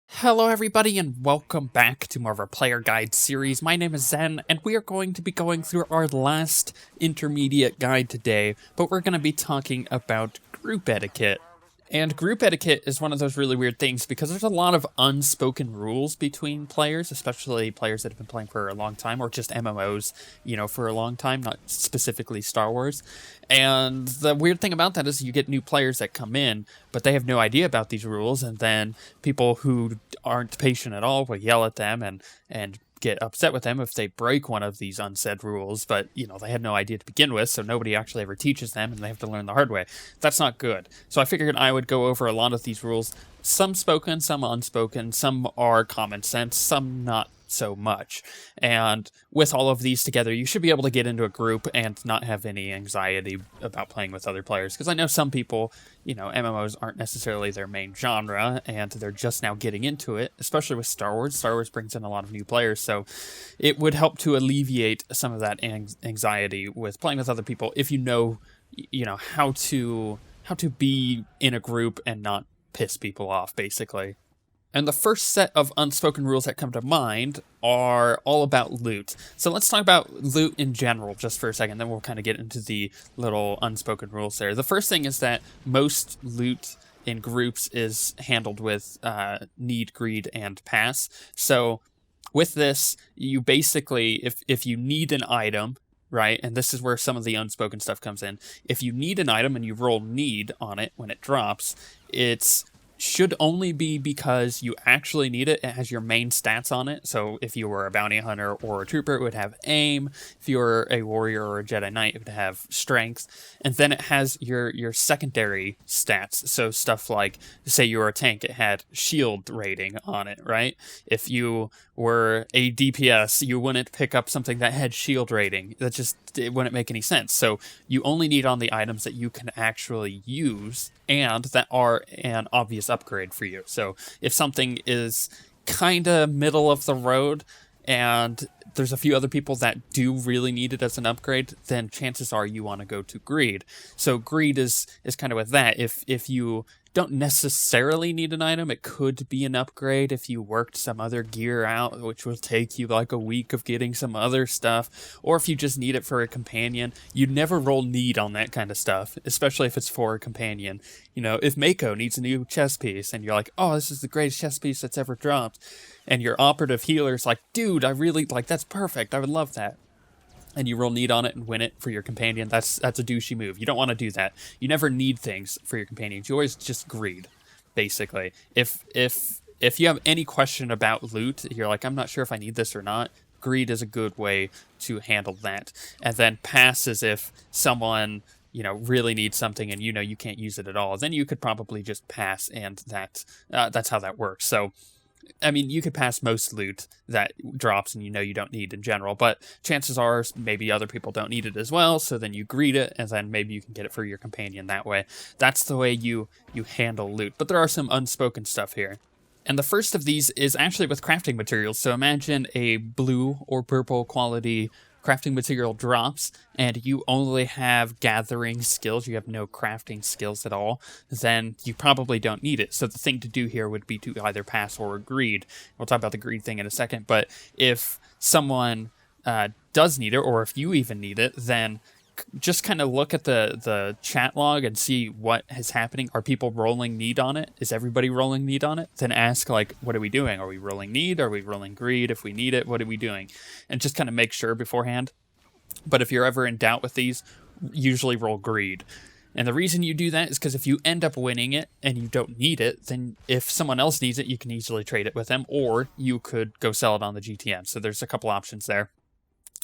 Hello everybody and welcome back to more of our player guide series. My name is Zen and we are going to be going through our last intermediate guide today, but we're going to be talking about group etiquette. And group etiquette is one of those really weird things because there's a lot of unspoken rules between players, especially players that have been playing for a long time or just MMOs, for a long time, not specifically Star Wars. And the weird thing about that is you get new players that come in, but they have no idea about these rules, and then people who aren't patient at all will yell at them and get upset with them if they break one of these unsaid rules, but they had no idea to begin with, so nobody actually ever teaches them and they have to learn the hard way. That's not good. So I figured I would go over a lot of these rules, some spoken, some unspoken, some are common sense, some not so much. And with all of these together, you should be able to get into a group and not have any anxiety about playing with other players. Because I know some people, MMOs aren't necessarily their main genre, and they're just now getting into it, especially with Star Wars. Star Wars brings in a lot of new players, so it would help to alleviate some of that anxiety with playing with other people if you know how to be in a group and not piss people off, basically. And the first set of unspoken rules that come to mind are all about loot. So let's talk about loot in general just for a second, then we'll kind of get into the little unspoken rules there. The first thing is that most loot in groups is handled with need, greed, and pass. So with this, you basically, if you need an item, right, and this is where some of the unspoken stuff comes in, if you need an item and you roll need on it when it drops, it's should only be because you actually need it. It has your main stats on it. So if you were a bounty hunter or a trooper, it would have aim. If you were a warrior or a Jedi Knight, it would have strength. And then it has your secondary stats. So stuff like, say you were a tank, it had shield rating on it, right? If you were a DPS, you wouldn't pick up something that had shield rating. It wouldn't make any sense. So you only need on the items that you can actually use and that are an obvious upgrade for you. So if something is kind of middle of the road and there's a few other people that do really need it as an upgrade, then chances are you want to go to greed. So greed is kind of with that. If you don't necessarily need an item, it could be an upgrade if you worked some other gear out, which will take you like a week of getting some other stuff, or if you just need it for a companion. You'd never roll need on that kind of stuff, especially if it's for a companion. If Mako needs a new chest piece and you're like, oh, this is the greatest chest piece that's ever dropped, and your operative healer's like, dude, I really that's perfect, I would love that, and you roll need on it and win it for your companion, that's a douchey move. You don't want to do that. You never need things for your companions. You always just greed, basically. If you have any question about loot, you're like, I'm not sure if I need this or not, greed is a good way to handle that. And then pass is if someone really needs something and you can't use it at all, then you could probably just pass, and that's how that works. So I mean, you could pass most loot that drops and you don't need in general, but chances are maybe other people don't need it as well, so then you greed it, and then maybe you can get it for your companion that way. That's the way you handle loot, but there are some unspoken stuff here. And the first of these is actually with crafting materials. So imagine a blue or purple quality crafting material drops and you only have gathering skills, you have no crafting skills at all, then you probably don't need it. So the thing to do here would be to either pass or greed. We'll talk about the greed thing in a second, but if someone does need it, or if you even need it, then just kind of look at the chat log and see what is happening. Are people rolling need on it? Is everybody rolling need on it? Then ask, like, what are we doing? Are we rolling need? Are we rolling greed? If we need it, what are we doing? And just kind of make sure beforehand. But if you're ever in doubt with these, usually roll greed. And the reason you do that is because if you end up winning it and you don't need it, then if someone else needs it, you can easily trade it with them, or you could go sell it on the GTM. So there's a couple options there.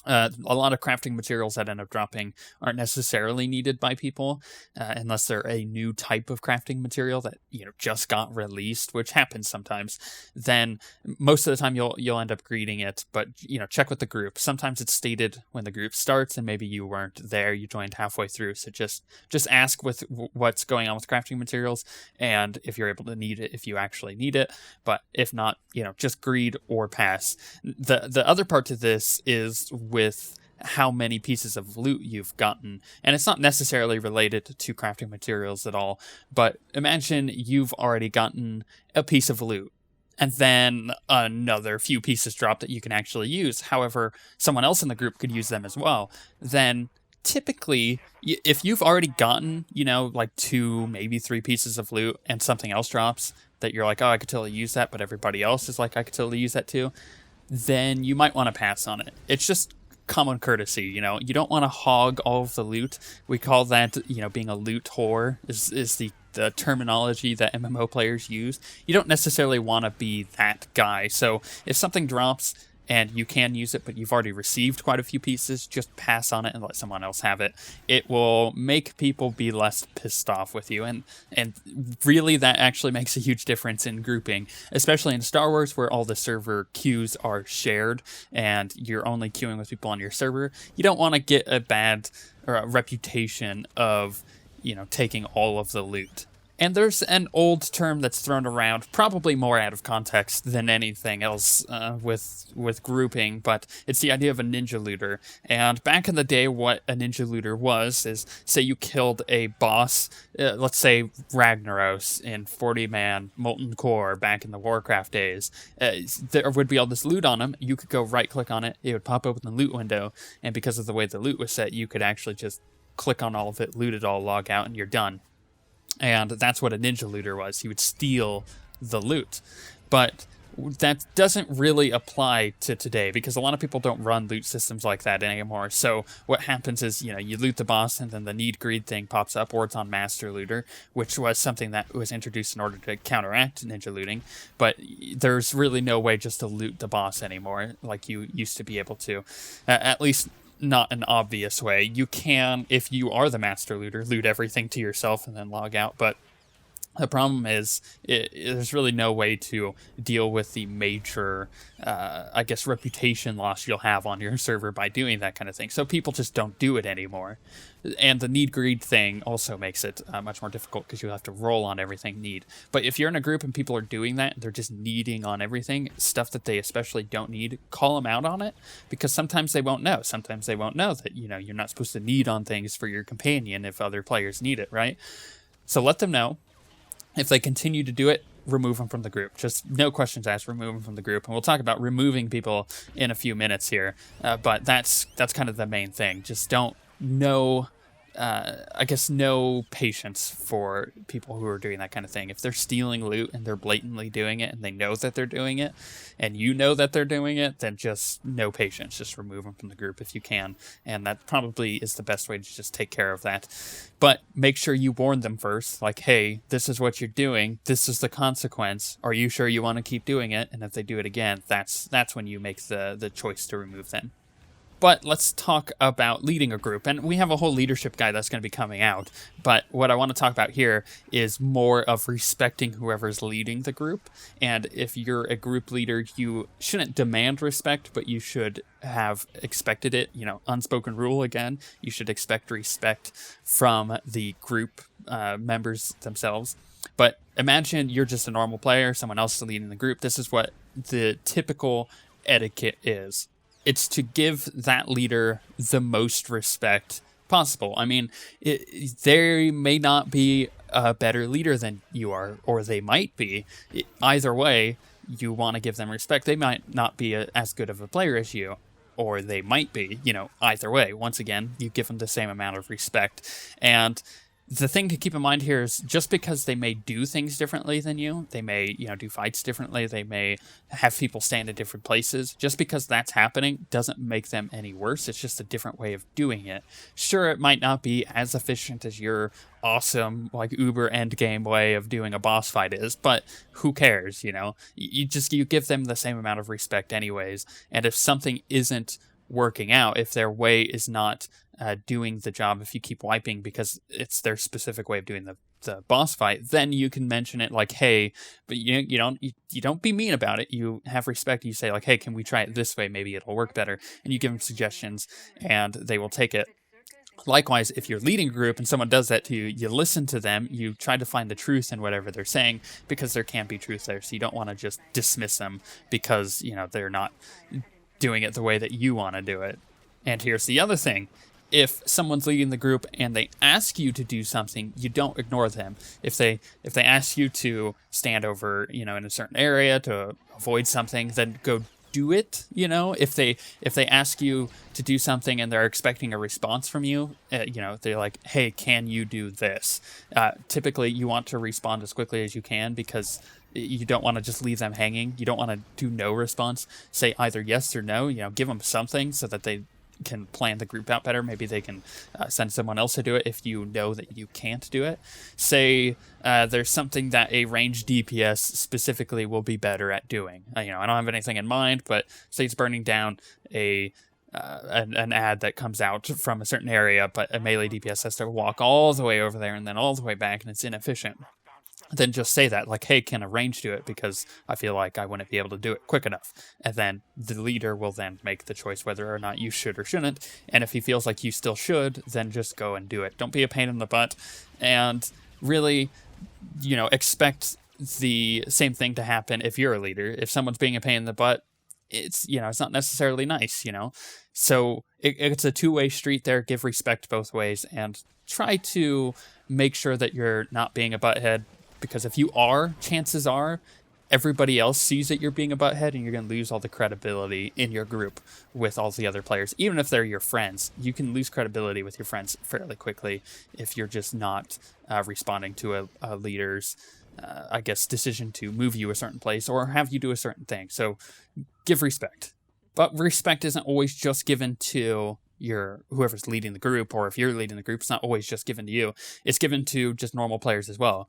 A lot of crafting materials that end up dropping aren't necessarily needed by people unless they're a new type of crafting material that just got released, which happens sometimes. Then most of the time you'll end up greeting it, but check with the group. Sometimes it's stated when the group starts, and maybe you weren't there, you joined halfway through. So just ask with what's going on with crafting materials, and if you're able to need it, if you actually need it. But if not, just greed or pass. The other part to this is with how many pieces of loot you've gotten. And it's not necessarily related to crafting materials at all, but imagine you've already gotten a piece of loot, and then another few pieces drop that you can actually use. However, someone else in the group could use them as well. Then typically, if you've already gotten, like 2, maybe 3 pieces of loot and something else drops that you're like, oh, I could totally use that, but everybody else is like, I could totally use that too, then you might want to pass on it. It's just common courtesy, you don't want to hog all of the loot. We call that, being a loot whore is the terminology that MMO players use. You don't necessarily want to be that guy. So if something drops and you can use it, but you've already received quite a few pieces, just pass on it and let someone else have it. It will make people be less pissed off with you, and really that actually makes a huge difference in grouping, especially in Star Wars, where all the server queues are shared and you're only queuing with people on your server. You don't want to get a bad or a reputation of, taking all of the loot. And there's an old term that's thrown around, probably more out of context than anything else with grouping, but it's the idea of a ninja looter. And back in the day, what a ninja looter was is, say you killed a boss, let's say Ragnaros in 40-man Molten Core back in the Warcraft days. There would be all this loot on him. You could go right-click on it. It would pop open the loot window, and because of the way the loot was set, you could actually just click on all of it, loot it all, log out, and you're done. And that's what a ninja looter was. He would steal the loot. But that doesn't really apply to today, because a lot of people don't run loot systems like that anymore. So what happens is, you loot the boss and then the need greed thing pops up, or it's on Master Looter, which was something that was introduced in order to counteract ninja looting. But there's really no way just to loot the boss anymore like you used to be able to. At least not an obvious way. You can, if you are the master looter, loot everything to yourself and then log out, but the problem is there's really no way to deal with the major, reputation loss you'll have on your server by doing that kind of thing. So people just don't do it anymore. And the need greed thing also makes it much more difficult, because you have to roll on everything need. But if you're in a group and people are doing that, they're just needing on everything, stuff that they especially don't need, call them out on it, because sometimes they won't know. Sometimes they won't know that, you're not supposed to need on things for your companion if other players need it, right? So let them know. If they continue to do it, remove them from the group. Just no questions asked, remove them from the group. And we'll talk about removing people in a few minutes here. But that's kind of the main thing. Just no patience for people who are doing that kind of thing. If they're stealing loot and they're blatantly doing it and they know that they're doing it and you know that they're doing it, then just no patience. Just remove them from the group if you can. And that probably is the best way to just take care of that. But make sure you warn them first, like, hey, this is what you're doing. This is the consequence. Are you sure you want to keep doing it? And if they do it again, that's when you make the choice to remove them. But let's talk about leading a group. And we have a whole leadership guide that's going to be coming out. But what I want to talk about here is more of respecting whoever's leading the group. And if you're a group leader, you shouldn't demand respect, but you should have expected it. Unspoken rule again. You should expect respect from the group members themselves. But imagine you're just a normal player, someone else is leading the group. This is what the typical etiquette is. It's to give that leader the most respect possible. I mean, they may not be a better leader than you are, or they might be. Either way, you want to give them respect. They might not be as good of a player as you, or they might be. Either way, once again, you give them the same amount of respect. And the thing to keep in mind here is, just because they may do things differently than you, they may, do fights differently, they may have people stand in different places, just because that's happening doesn't make them any worse. It's just a different way of doing it. Sure, it might not be as efficient as your awesome, uber endgame way of doing a boss fight is, but who cares, You give them the same amount of respect anyways, and if something isn't working out, if their way is not doing the job, if you keep wiping because it's their specific way of doing the boss fight, then you can mention it like, hey, but you don't be mean about it. You have respect. You say like, hey, can we try it this way? Maybe it'll work better. And you give them suggestions and they will take it. Likewise, if you're leading a group and someone does that to you, you listen to them, you try to find the truth in whatever they're saying, because there can be truth there. So you don't want to just dismiss them because, they're not doing it the way that you want to do it. And here's the other thing. If someone's leading the group and they ask you to do something, you don't ignore them. If they ask you to stand over, in a certain area to avoid something, then go do it. If they ask you to do something and they're expecting a response from you, they're like, hey, can you do this? Typically you want to respond as quickly as you can, because you don't want to just leave them hanging. You don't want to do no response. Say either yes or no. Give them something so that they can plan the group out better. Maybe they can send someone else to do it if you know that you can't do it. Say there's something that a ranged DPS specifically will be better at doing. I don't have anything in mind, but say it's burning down an ad that comes out from a certain area, but a melee DPS has to walk all the way over there and then all the way back, and it's inefficient. Then just say that, like, hey, can a range do it? Because I feel like I wouldn't be able to do it quick enough. And then the leader will then make the choice whether or not you should or shouldn't. And if he feels like you still should, then just go and do it. Don't be a pain in the butt. And really, expect the same thing to happen if you're a leader. If someone's being a pain in the butt, it's not necessarily nice, So it's a two-way street there. Give respect both ways and try to make sure that you're not being a butthead. Because if you are, chances are everybody else sees that you're being a butthead, and you're going to lose all the credibility in your group with all the other players. Even if they're your friends, you can lose credibility with your friends fairly quickly if you're just not responding to a leader's, decision to move you a certain place or have you do a certain thing. So give respect. But respect isn't always just given to whoever's leading the group, or if you're leading the group, it's not always just given to you. It's given to just normal players as well.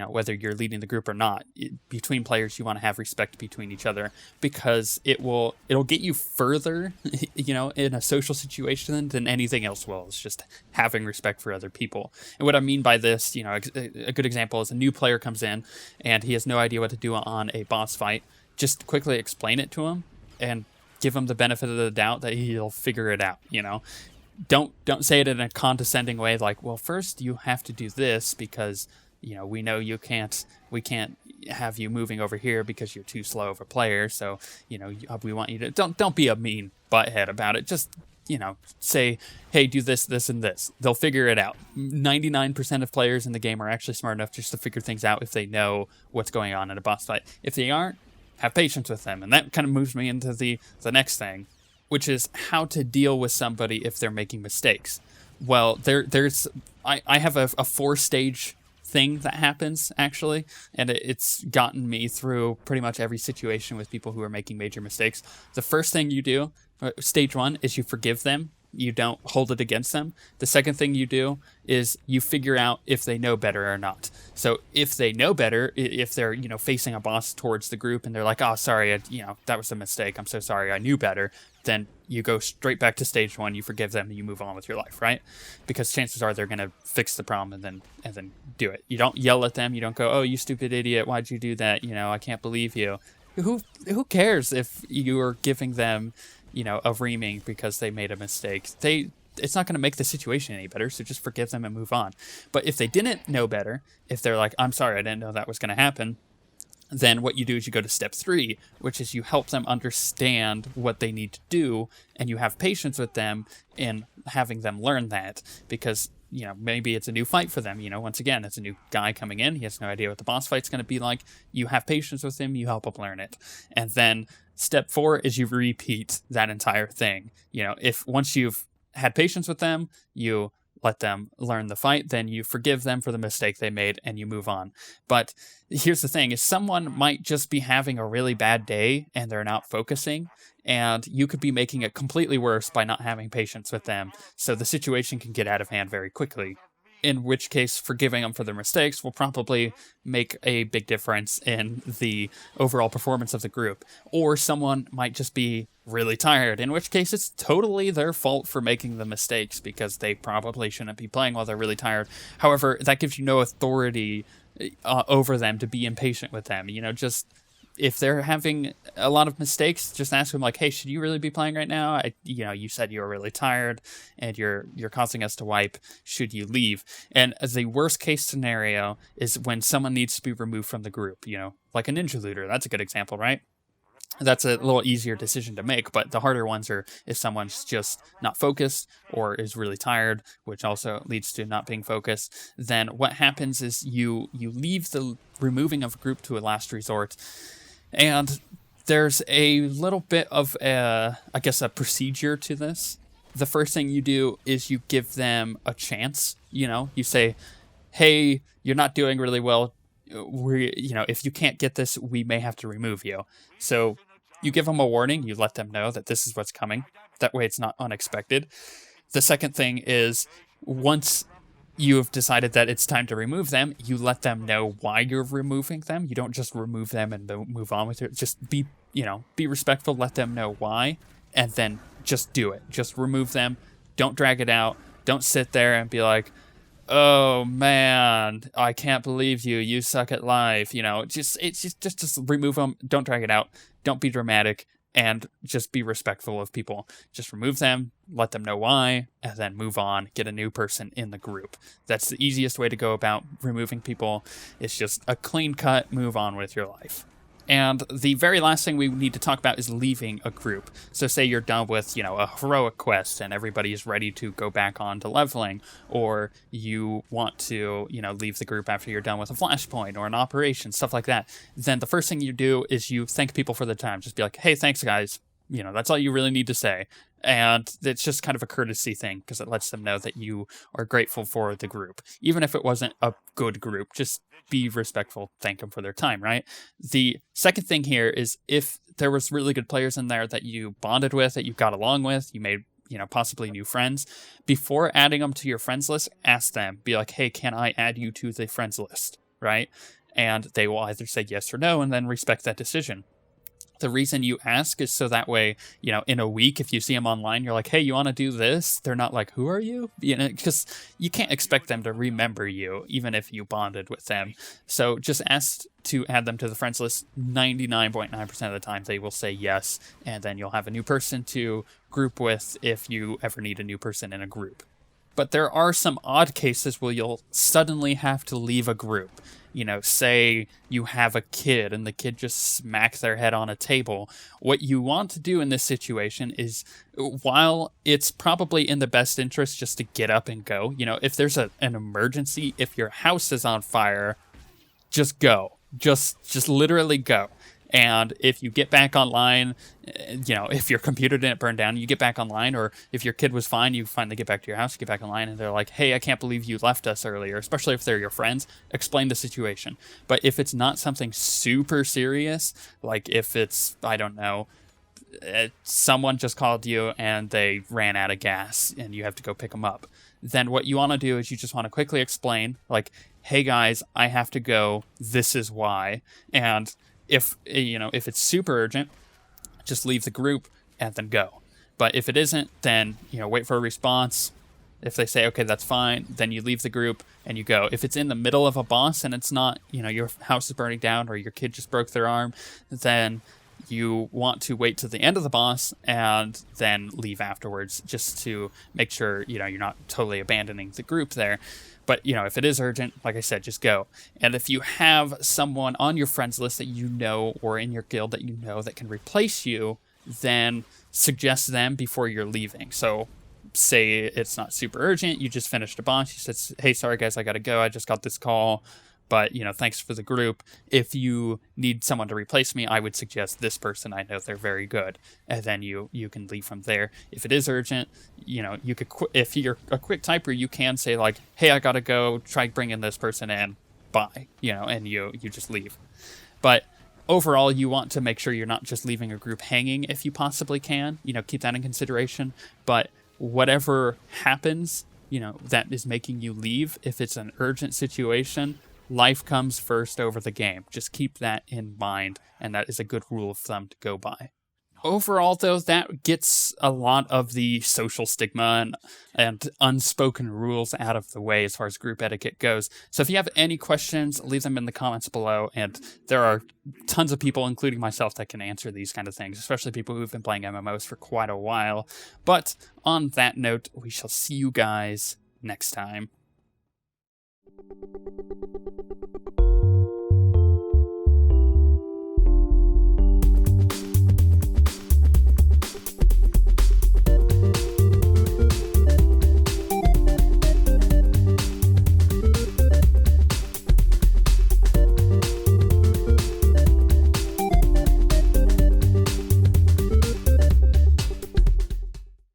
Whether you're leading the group or not, between players, you want to have respect between each other, because it'll get you further, in a social situation than anything else will. It's just having respect for other people. And what I mean by this, a good example is a new player comes in and he has no idea what to do on a boss fight. Just quickly explain it to him and give him the benefit of the doubt that he'll figure it out. Don't say it in a condescending way, like, well, first you have to do this because we know we can't have you moving over here because you're too slow of a player, so we want you to don't be a mean butthead about it. Just say, hey, do this, this, and this. They'll figure it out. 99% of players in the game are actually smart enough just to figure things out if they know what's going on in a boss fight. If they aren't, have patience with them. And that kind of moves me into the next thing, which is how to deal with somebody if they're making mistakes. Well, I have a 4-stage thing that happens, actually, and it's gotten me through pretty much every situation with people who are making major mistakes. The first thing you do, stage 1, is you forgive them. You don't hold it against them. The second thing you do is you figure out if they know better or not. So if they know better, if they're, facing a boss towards the group and they're like, oh, sorry, that was a mistake. I'm so sorry. I knew better. Then you go straight back to stage 1. You forgive them and you move on with your life, right? Because chances are they're going to fix the problem and then do it. You don't yell at them. You don't go, oh, you stupid idiot. Why'd you do that? I can't believe you. Who cares if you are giving them a reaming because they made a mistake? It's not going to make the situation any better, so just forgive them and move on. But if they didn't know better, if they're like, I'm sorry, I didn't know that was going to happen, then what you do is you go to step 3, which is you help them understand what they need to do, and you have patience with them in having them learn that, because maybe it's a new fight for them. Once again, it's a new guy coming in. He has no idea what the boss fight's going to be like. You have patience with him. You help him learn it. And then step 4 is you repeat that entire thing. If once you've had patience with them, you let them learn the fight, then you forgive them for the mistake they made and you move on. But here's the thing, is someone might just be having a really bad day and they're not focusing, and you could be making it completely worse by not having patience with them. So the situation can get out of hand very quickly. In which case, forgiving them for their mistakes will probably make a big difference in the overall performance of the group. Or someone might just be really tired, in which case it's totally their fault for making the mistakes, because they probably shouldn't be playing while they're really tired. However, that gives you no authority over them to be impatient with them. Just if they're having a lot of mistakes, just ask them, like, hey, should you really be playing right now? You said you were really tired and you're causing us to wipe. Should you leave? And the worst case scenario is when someone needs to be removed from the group, like a ninja looter. That's a good example, right? That's a little easier decision to make, but the harder ones are if someone's just not focused or is really tired, which also leads to not being focused. Then what happens is you leave the removing of a group to a last resort, and there's a little bit of a procedure to this. The first thing you do is you give them a chance. You say, hey, you're not doing really well. If you can't get this, we may have to remove you. So you give them a warning. You let them know that this is what's coming. That way it's not unexpected. The second thing is, once you have decided that it's time to remove them, you let them know why you're removing them. You don't just remove them and move on with it. Just be respectful, let them know why, and then just do it. Just remove them. Don't drag it out. Don't sit there and be like, oh man, I can't believe you suck at life. Just remove them. Don't drag it out. Don't be dramatic, and just be respectful of people. Just remove them, let them know why, and then move on. Get a new person in the group. That's the easiest way to go about removing people. It's just a clean cut, move on with your life. And the very last thing we need to talk about is leaving a group. So say you're done with, a heroic quest and everybody is ready to go back on to leveling, or you want to, leave the group after you're done with a flashpoint or an operation, stuff like that. Then the first thing you do is you thank people for their time. Just be like, hey, thanks guys. That's all you really need to say. And it's just kind of a courtesy thing because it lets them know that you are grateful for the group. Even if it wasn't a good group, just be respectful, thank them for their time, right? The second thing here is if there was really good players in there that you bonded with, that you got along with, you made, possibly new friends, before adding them to your friends list, ask them, be like, hey, can I add you to the friends list, right? And they will either say yes or no, and then respect that decision. The reason you ask is so that way, in a week, if you see them online, you're like, hey, you want to do this? They're not like, who are you? Because you can't expect them to remember you, even if you bonded with them. So just ask to add them to the friends list. 99.9% of the time, they will say yes. And then you'll have a new person to group with if you ever need a new person in a group. But there are some odd cases where you'll suddenly have to leave a group. Say you have a kid and the kid just smacks their head on a table. What you want to do in this situation is, while it's probably in the best interest just to get up and go, if there's an emergency, if your house is on fire, just go. Just literally go. And if you get back online, if your computer didn't burn down, you get back online, or if your kid was fine, you finally get back to your house, get back online, and they're like, hey, I can't believe you left us earlier, especially if they're your friends, explain the situation. But if it's not something super serious, like if it's, I don't know, someone just called you and they ran out of gas and you have to go pick them up, then what you want to do is you just want to quickly explain, like, hey guys, I have to go, this is why. And if it's super urgent, just leave the group and then go. But if it isn't, then, wait for a response. If they say, okay, that's fine, then you leave the group and you go. If it's in the middle of a boss and it's not, your house is burning down or your kid just broke their arm, then you want to wait to the end of the boss and then leave afterwards, just to make sure, you're not totally abandoning the group there. But, if it is urgent, like I said, just go. And if you have someone on your friends list that or in your guild that that can replace you, then suggest them before you're leaving. So say it's not super urgent, you just finished a boss, you said, hey, sorry guys, I gotta go, I just got this call, but, thanks for the group. If you need someone to replace me, I would suggest this person. I know they're very good. And then you can leave from there. If it is urgent, you could, if you're a quick typer, you can say like, hey, I got to go, try bringing this person in, bye, and you just leave. But overall, you want to make sure you're not just leaving a group hanging if you possibly can, keep that in consideration. But whatever happens, that is making you leave, if it's an urgent situation, life comes first over the game. Just keep that in mind, and that is a good rule of thumb to go by. Overall, though, that gets a lot of the social stigma and unspoken rules out of the way as far as group etiquette goes. So if you have any questions, leave them in the comments below, and there are tons of people, including myself, that can answer these kind of things, especially people who've been playing MMOs for quite a while. But on that note, we shall see you guys next time.